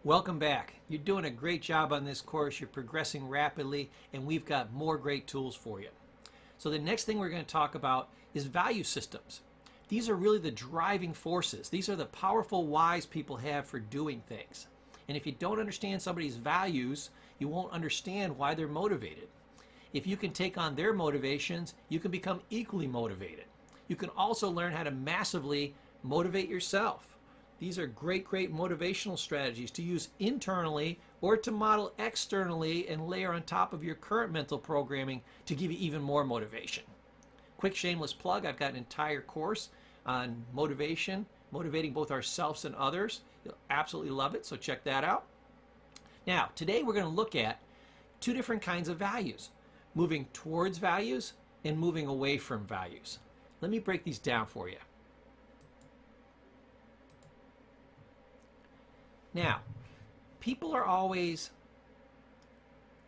Welcome back. You're doing a great job on this course. You're progressing rapidly, and we've got more great tools for you. So the next thing we're going to talk about is value systems. These are really the driving forces. These are the powerful whys people have for doing things. And if you don't understand somebody's values, you won't understand why they're motivated. If you can take on their motivations, you can become equally motivated. You can also learn how to massively motivate yourself. These are great motivational strategies to use internally or to model externally and layer on top of your current mental programming to give you even more motivation. Quick shameless plug, I've got an entire course on motivation, motivating both ourselves and others. You'll absolutely love it, so check that out. Now, today we're going to look at two different kinds of values, moving towards values and moving away from values. Let me break these down for you. Now, people are always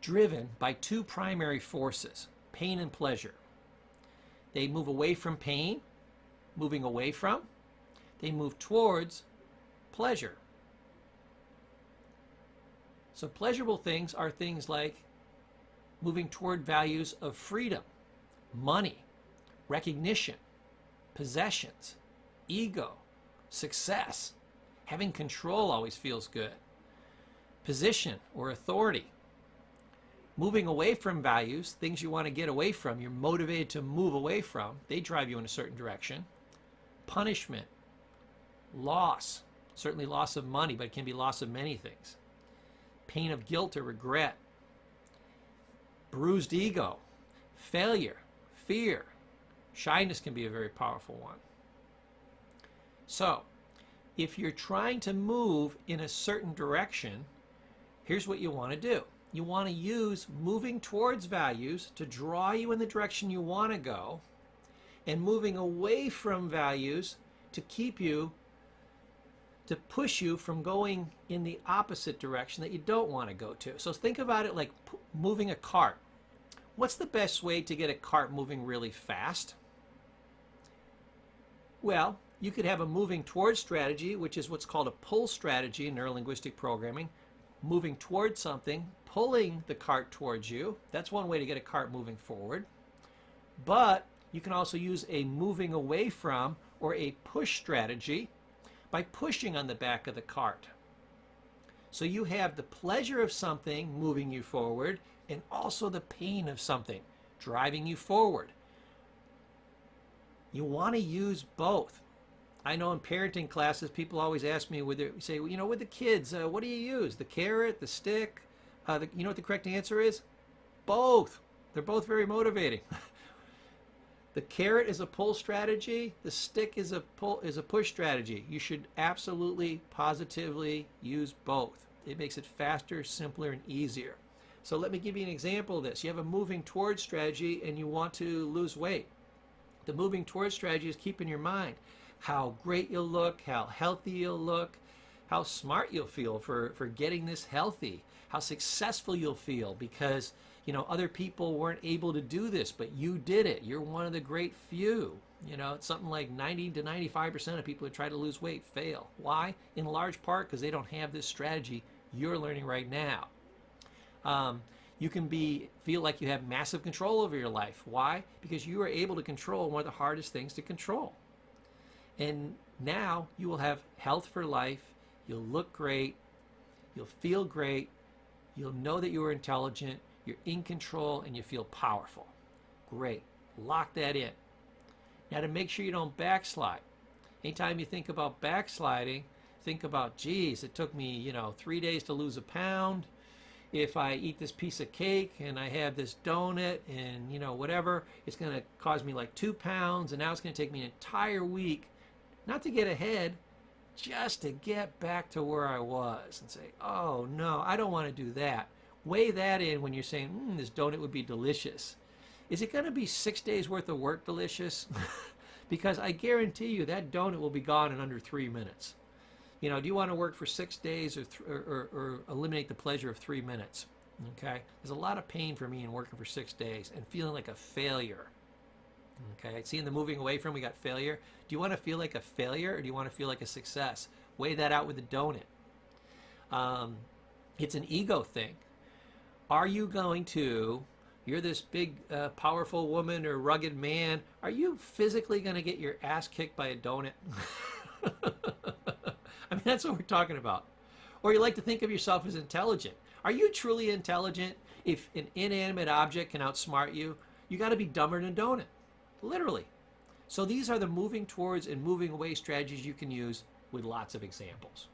driven by two primary forces, pain and pleasure. They move away from pain, moving away from. They move towards pleasure. So pleasurable things are things like moving toward values of freedom, money, recognition, possessions, ego, success. Having control always feels good. Position or authority. Moving away from values, things you want to get away from, you're motivated to move away from, they drive you in a certain direction. Punishment, loss, certainly loss of money, but it can be loss of many things. Pain of guilt or regret. Bruised ego, failure, fear. Shyness can be a very powerful one. So, if you're trying to move in a certain direction, here's what you want to do. You want to use moving towards values to draw you in the direction you want to go, and moving away from values to keep you, to push you from going in the opposite direction that you don't want to go to. So think about it like moving a cart. What's the best way to get a cart moving really fast? Well, you could have a moving towards strategy, which is what's called a pull strategy in neuro-linguistic programming. Moving towards something, pulling the cart towards you. That's one way to get a cart moving forward. But you can also use a moving away from or a push strategy by pushing on the back of the cart. So you have the pleasure of something moving you forward and also the pain of something driving you forward. You want to use both. I know in parenting classes, people always ask me, with the kids, what do you use? The carrot, the stick? You know what the correct answer is? Both. They're both very motivating. The carrot is a pull strategy. The stick is a push strategy. You should absolutely, positively use both. It makes it faster, simpler, and easier. So let me give you an example of this. You have a moving towards strategy and you want to lose weight. The moving towards strategy is keep in your mind how great you'll look, how healthy you'll look, how smart you'll feel for getting this healthy, how successful you'll feel because other people weren't able to do this, but you did it. You're one of the great few. It's something like 90 to 95% of people who try to lose weight fail. Why? In large part because they don't have this strategy you're learning right now. You can feel like you have massive control over your life. Why? Because you are able to control one of the hardest things to control. And now you will have health for life. You'll look great. You'll feel great. You'll know that you are intelligent. You're in control and you feel powerful. Great. Lock that in. Now to make sure you don't backslide. Anytime you think about backsliding, think about, geez, it took me, 3 days to lose a pound. If I eat this piece of cake and I have this donut and, whatever, it's going to cause me like 2 pounds. And now it's going to take me an entire week, not to get ahead, just to get back to where I was and say, oh no, I don't want to do that. Weigh that in when you're saying, this donut would be delicious. Is it going to be 6 days worth of work delicious? Because I guarantee you that donut will be gone in under 3 minutes. Do you want to work for 6 days or eliminate the pleasure of 3 minutes? Okay, there's a lot of pain for me in working for 6 days and feeling like a failure. Okay, see in the moving away from, we got failure. Do you want to feel like a failure or do you want to feel like a success? Weigh that out with the donut. It's an ego thing. Are you going to, you're this big, powerful woman or rugged man, are you physically going to get your ass kicked by a donut? I mean, that's what we're talking about. Or you like to think of yourself as intelligent. Are you truly intelligent? If an inanimate object can outsmart you, you got to be dumber than a donut. Literally. So these are the moving towards and moving away strategies you can use with lots of examples.